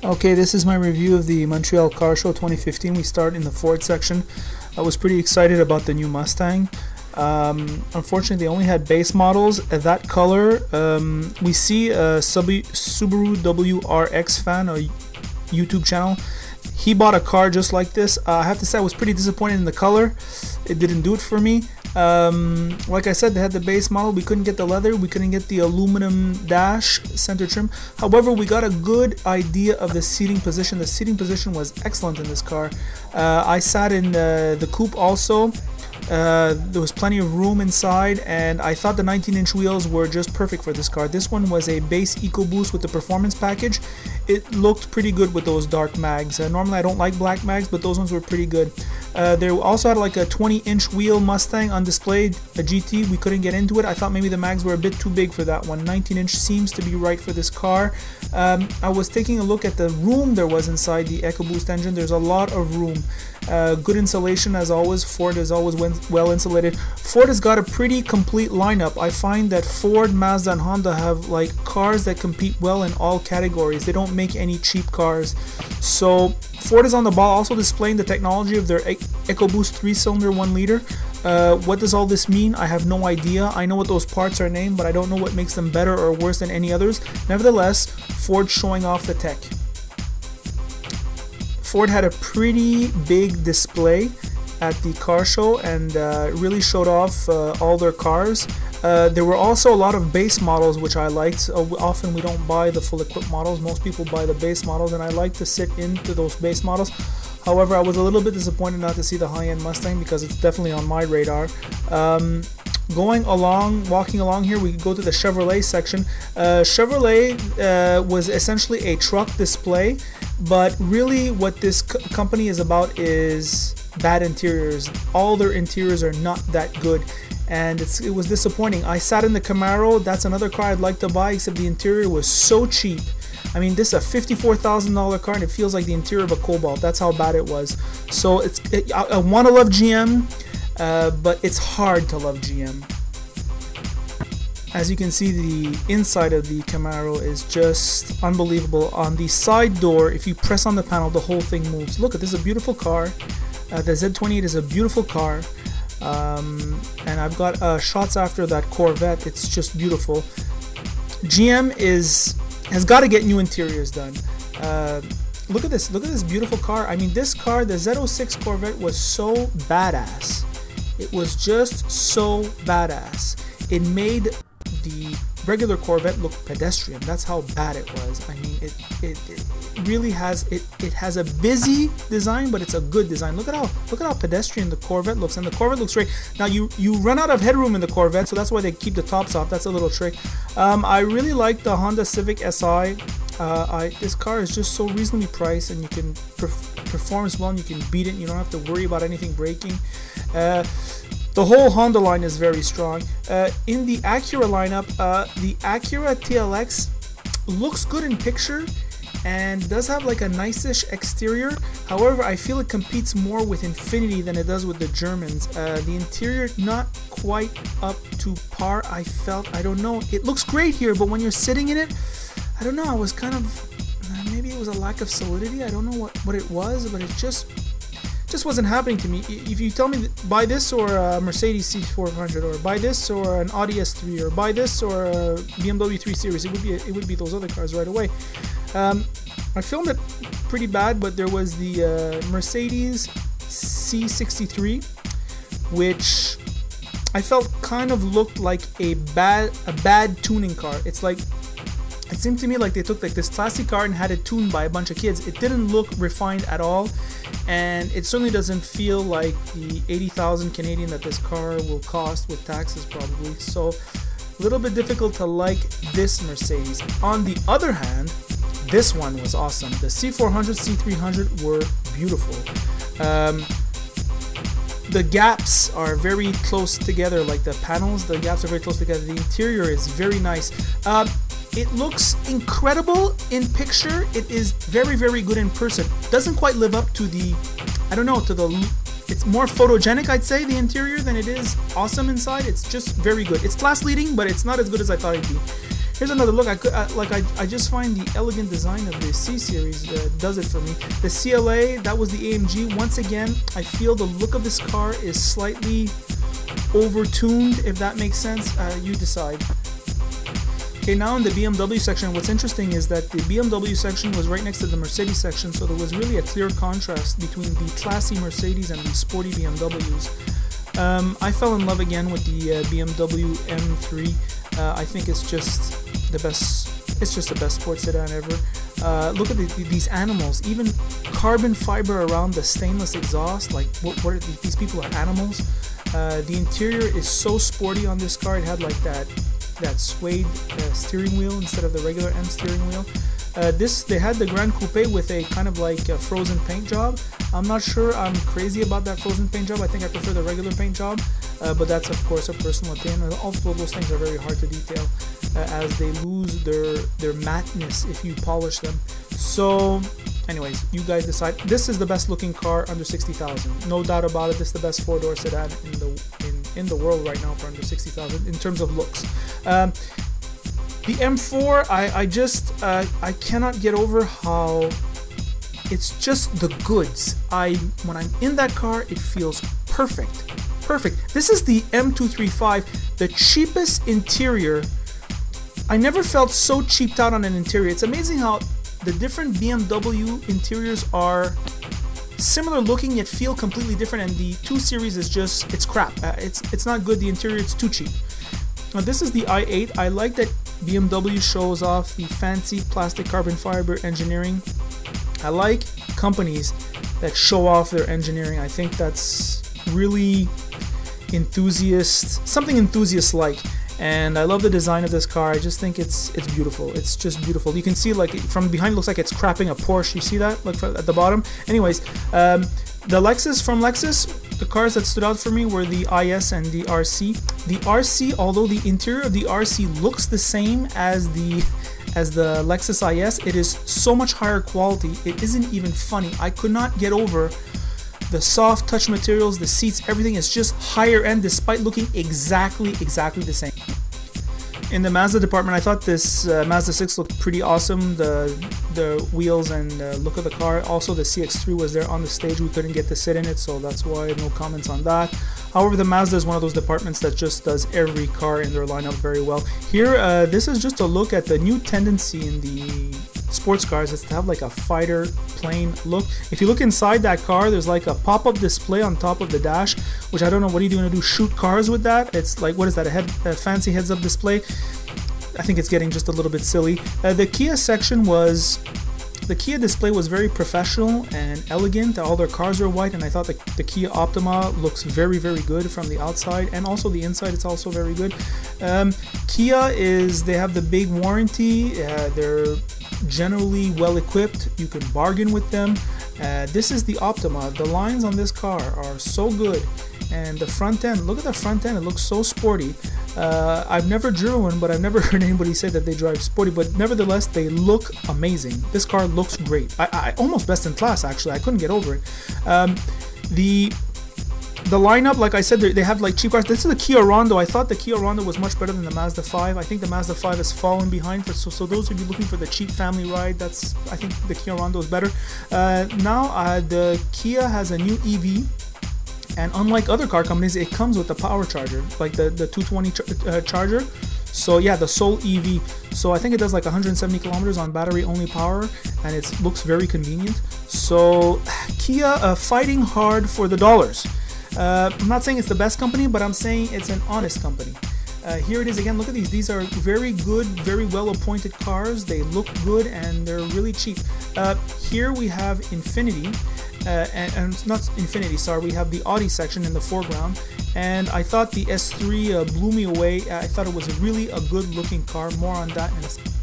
Okay, this is my review of the Montreal Car Show 2015. We start in the Ford section. I was pretty excited about the new Mustang. Unfortunately, they only had base models at that color. We see a Subaru WRX fan, a YouTube channel. He bought a car just like this. I have to say I was pretty disappointed in the color. It didn't do it for me. Like I said, they had the base model. We couldn't get the leather. We couldn't get the aluminum dash center trim. However, we got a good idea of the seating position. The seating position was excellent in this car. I sat in the coupe also. There was plenty of room inside, and I thought the 19-inch wheels were just perfect for this car. This one was a base EcoBoost with the performance package. It looked pretty good with those dark mags. Normally I don't like black mags, but those ones were pretty good. They also had like a 20-inch wheel Mustang on display, a GT. We couldn't get into it. I thought maybe the mags were a bit too big for that one. 19-inch seems to be right for this car. I was taking a look at the room there was inside the EcoBoost engine. There's a lot of room. Good insulation as always. Ford is always well insulated. Ford has got a pretty complete lineup. I find that Ford, Mazda, and Honda have like cars that compete well in all categories. They don't make any cheap cars. So Ford is on the ball, also displaying the technology of their EcoBoost 3-cylinder 1-liter. What does all this mean? I have no idea. I know what those parts are named, but I don't know what makes them better or worse than any others. Nevertheless, Ford showing off the tech. Ford had a pretty big display at the car show and really showed off all their cars. There were also a lot of base models which I liked. Often we don't buy the full equipped models. Most people buy the base models, and I like to sit into those base models. However, I was a little bit disappointed not to see the high-end Mustang because it's definitely on my radar. Walking along here, we go to the Chevrolet section. Chevrolet was essentially a truck display, but really what this company is about is bad interiors. All their interiors are not that good, and it was disappointing. I sat in the Camaro. That's another car I'd like to buy, except the interior was so cheap. I mean, this is a $54,000 car, and it feels like the interior of a Cobalt. That's how bad it was. So I want to love GM, but it's hard to love GM. As you can see, the inside of the Camaro is just unbelievable. On the side door, if you press on the panel, the whole thing moves. Look, this is a beautiful car. The Z28 is a beautiful car. And I've got shots after that Corvette. It's just beautiful. GM has got to get new interiors done. Look at this beautiful car. I mean, this car, the Z06 Corvette, was so badass. It was just so badass. It made the regular Corvette look pedestrian. That's how bad it was. I mean, it really has it has a busy design, but it's a good design. Look at how pedestrian the Corvette looks, and the Corvette looks great. Now you run out of headroom in the Corvette, so that's why they keep the tops off. That's a little trick. I really like the Honda Civic Si. This car is just so reasonably priced, and you can performs well, and you can beat it. You don't have to worry about anything breaking. The whole Honda line is very strong. In the Acura lineup, the Acura TLX looks good in picture and does have like a nice-ish exterior. However, I feel it competes more with Infiniti than it does with the Germans. The interior not quite up to par, I felt. I don't know. It looks great here, but when you're sitting in it, I don't know. I was kind of, maybe it was a lack of solidity. I don't know what it was, but it just wasn't happening to me. If you tell me buy this or a Mercedes C400, or buy this or an Audi S3, or buy this or a BMW 3 Series, it would be those other cars right away. I filmed it pretty bad, but there was the Mercedes C63, which I felt kind of looked like a bad tuning car. It seemed to me like they took like this classic car and had it tuned by a bunch of kids. It didn't look refined at all, and it certainly doesn't feel like the 80,000 Canadian that this car will cost with taxes probably. So a little bit difficult to like this Mercedes. On the other hand, this one was awesome. The C400, C300 were beautiful. The gaps are very close together, like the panels, the gaps are very close together. The interior is very nice. It looks incredible in picture. It is very, very good in person. Doesn't quite live up to the, I don't know, it's more photogenic, I'd say, the interior, than it is awesome inside. It's just very good. It's class leading, but it's not as good as I thought it'd be. Here's another look. I just find the elegant design of the C series does it for me. The CLA, that was the AMG. Once again, I feel the look of this car is slightly over-tuned, if that makes sense. You decide. Okay, now in the BMW section, what's interesting is that the BMW section was right next to the Mercedes section, so there was really a clear contrast between the classy Mercedes and the sporty BMWs. I fell in love again with the BMW M3. I think it's just the best. It's just the best sports sedan ever. Look at these animals, even carbon fiber around the stainless exhaust. Like, what are these people are animals? The interior is so sporty on this car. It had like that suede steering wheel instead of the regular M steering wheel. They had the Grand Coupe with a kind of like a frozen paint job. I'm not sure I'm crazy about that frozen paint job. I think I prefer the regular paint job, but that's of course a personal opinion. Also, those things are very hard to detail as they lose their matteness if you polish them. So anyways, you guys decide. This is the best looking car under 60,000, no doubt about it. This is the best four-door sedan in the world right now for under 60,000 in terms of looks. The M4, I cannot get over how it's just the goods. When I'm in that car, it feels perfect. This is the M235, the cheapest interior. I never felt so cheaped out on an interior. It's amazing how the different BMW interiors are similar looking yet feel completely different, and the 2 Series is just, it's crap. It's not good. The interior, it's too cheap. Now this is the i8. I like that BMW shows off the fancy plastic carbon fiber engineering. I like companies that show off their engineering. I think that's really something enthusiasts like. And I love the design of this car. I just think it's beautiful. It's just beautiful. You can see, like, from behind, it looks like it's crapping a Porsche. You see that, like, at the bottom? Anyways, the Lexus from Lexus, the cars that stood out for me were the IS and the RC. The RC, although the interior of the RC looks the same as the Lexus IS, it is so much higher quality. It isn't even funny. I could not get over the soft touch materials, the seats, everything is just higher end despite looking exactly the same. In the Mazda department, I thought this Mazda 6 looked pretty awesome. The wheels and look of the car. Also, the CX-3 was there on the stage. We couldn't get to sit in it, so that's why no comments on that. However, the Mazda is one of those departments that just does every car in their lineup very well. Here, this is just a look at the new tendency in the sports cars is to have like a fighter plane look. If you look inside that car, there's like a pop-up display on top of the dash, which I don't know, what are you going to do, shoot cars with that? It's like, what is that, a fancy heads-up display? I think it's getting just a little bit silly. The Kia section was, the Kia display was very professional and elegant. All their cars are white, and I thought the Kia Optima looks very good from the outside, and also the inside, it's also very good. Kia they have the big warranty. They're generally well equipped. You can bargain with them. This is the Optima. The lines on this car are so good, and the front end, look at the front end, it looks so sporty. I've never driven one, but I've never heard anybody say that they drive sporty, but nevertheless they look amazing. This car looks great. I almost best in class, actually. I couldn't get over it. The lineup, like I said, they have like cheap cars. This is the Kia Rondo. I thought the Kia Rondo was much better than the Mazda 5. I think the Mazda 5 has fallen behind. So those of you looking for the cheap family ride, I think the Kia Rondo is better. Now the Kia has a new EV, and unlike other car companies, it comes with a power charger, like the 220 charger. So yeah, the Soul EV. So I think it does like 170 kilometers on battery only power, and it looks very convenient. So Kia fighting hard for the dollars. I'm not saying it's the best company, but I'm saying it's an honest company. Here it is again. Look at these. These are very good, very well appointed cars. They look good and they're really cheap. Here we have Infiniti, and not Infiniti, sorry. We have the Audi section in the foreground, and I thought the S3 blew me away. I thought it was really a good looking car. More on that in a second.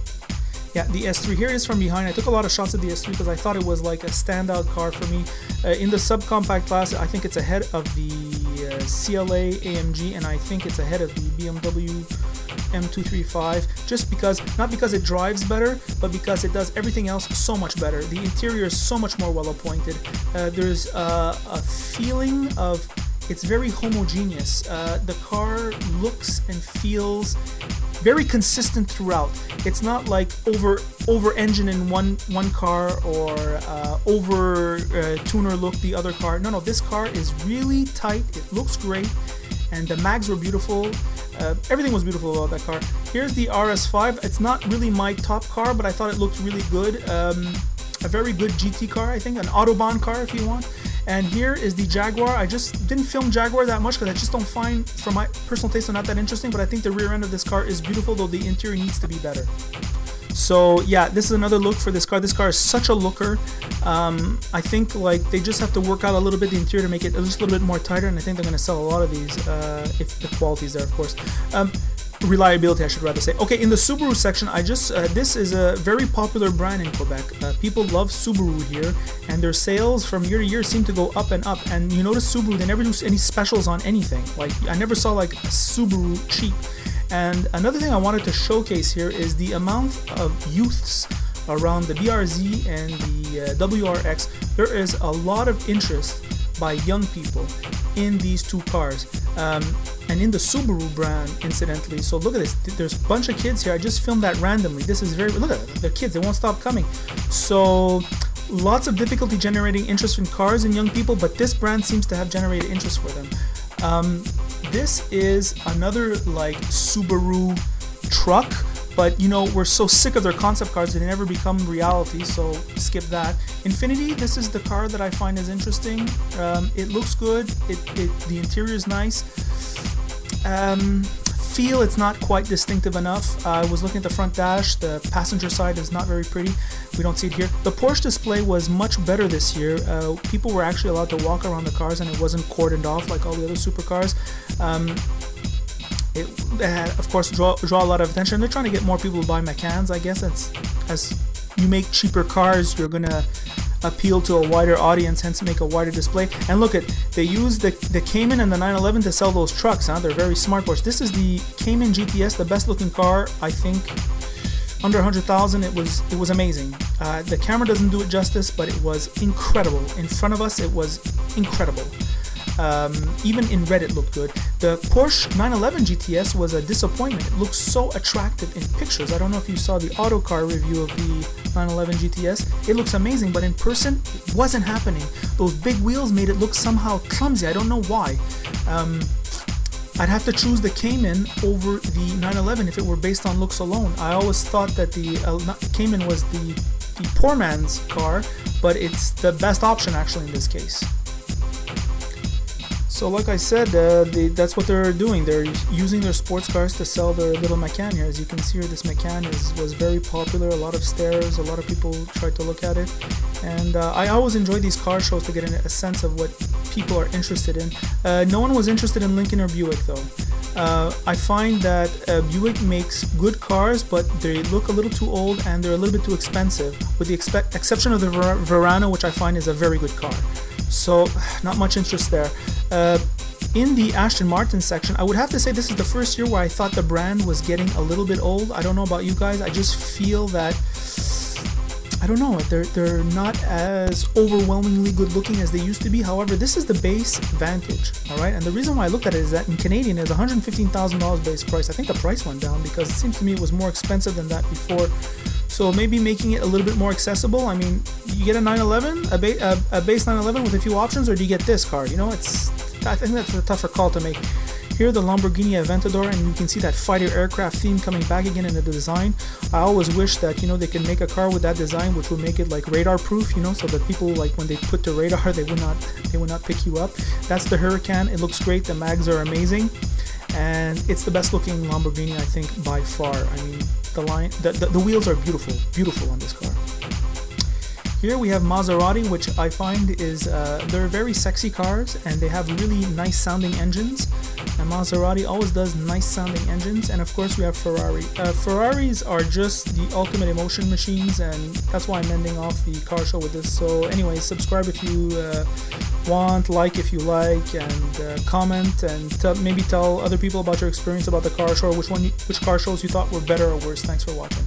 Yeah, the S3, here it is from behind. I took a lot of shots at the S3 because I thought it was like a standout car for me. In the subcompact class, I think it's ahead of the CLA AMG, and I think it's ahead of the BMW M235, just because, not because it drives better, but because it does everything else so much better. The interior is so much more well appointed. There's a feeling of, it's very homogeneous. The car looks and feels very consistent throughout. It's not like over engine in one car or over tuner look the other car. No, this car is really tight. It looks great, and the mags were beautiful. Everything was beautiful about that car. Here's the RS5. It's not really my top car, but I thought it looked really good. A very good GT car, I think, an Autobahn car if you want. And here is the Jaguar. I just didn't film Jaguar that much because I just don't find, from my personal taste, not that interesting, but I think the rear end of this car is beautiful, though the interior needs to be better. So yeah, this is another look for this car. This car is such a looker. I think like they just have to work out a little bit the interior to make it just a little bit more tighter, and I think they're going to sell a lot of these if the quality is there, of course. Reliability, I should rather say. Okay, in the Subaru section, this is a very popular brand in Quebec. People love Subaru here, and their sales from year to year seem to go up and up. And you notice Subaru, they never do any specials on anything. Like, I never saw like a Subaru cheap. And another thing I wanted to showcase here is the amount of youths around the BRZ and the WRX. There is a lot of interest by young people in these two cars. And in the Subaru brand, incidentally. So look at this, there's a bunch of kids here. I just filmed that randomly. This is very, look at it, they're kids, they won't stop coming. So lots of difficulty generating interest in cars and young people, but this brand seems to have generated interest for them. This is another like Subaru truck, but you know, we're so sick of their concept cars that they never become reality, so skip that. Infiniti, this is the car that I find is interesting. It looks good, the interior is nice. Feel it's not quite distinctive enough. I was looking at the front dash, the passenger side is not very pretty. We don't see it here. The Porsche display was much better this year. People were actually allowed to walk around the cars and it wasn't cordoned off like all the other supercars. It had, of course, draw a lot of attention. They're trying to get more people to buy Macans, I guess. As you make cheaper cars, you're gonna appeal to a wider audience, hence make a wider display. And look at, they use the Cayman and the 911 to sell those trucks, huh? They're very smart. This is the Cayman GTS, the best looking car, I think. Under 100,000, it was amazing. The camera doesn't do it justice, but it was incredible. In front of us, it was incredible. Even in red it looked good. The Porsche 911 GTS was a disappointment. It looks so attractive in pictures. I don't know if you saw the Autocar review of the 911 GTS. It looks amazing, but in person it wasn't happening. Those big wheels made it look somehow clumsy. I don't know why. I'd have to choose the Cayman over the 911 if it were based on looks alone. I always thought that the Cayman was the poor man's car, but it's the best option actually in this case. So like I said, that's what they're doing. They're using their sports cars to sell their little Macan here. As you can see here, this Macan was very popular. A lot of stares, a lot of people tried to look at it. And I always enjoy these car shows to get a sense of what people are interested in. No one was interested in Lincoln or Buick though. I find that Buick makes good cars, but they look a little too old and they're a little bit too expensive, with the exception of the Verano, which I find is a very good car. So not much interest there. In the Aston Martin section, I would have to say this is the first year where I thought the brand was getting a little bit old. I don't know about you guys. I just feel that, I don't know, they're not as overwhelmingly good looking as they used to be. However, this is the base Vantage, all right? And the reason why I looked at it is that in Canadian it's $115,000 base price. I think the price went down because it seems to me it was more expensive than that before. So maybe making it a little bit more accessible. I mean, you get a 911, a base 911 with a few options, or do you get this car? You know, I think that's a tougher call to make. Here the Lamborghini Aventador, and you can see that fighter aircraft theme coming back again in the design. I always wish that, you know, they could make a car with that design which would make it like radar proof, you know, so that people, like, when they put the radar, they would not pick you up. That's the Huracan. It looks great. The mags are amazing, and it's the best looking Lamborghini, I think, by far. I mean, the wheels are beautiful on this car. Here we have Maserati, which I find is, they're very sexy cars and they have really nice sounding engines. And Maserati always does nice sounding engines. And of course we have Ferrari. Ferraris are just the ultimate emotion machines, and that's why I'm ending off the car show with this. So anyway, subscribe if you want, like if you like, and comment, and maybe tell other people about your experience about the car show, which car shows you thought were better or worse. Thanks for watching.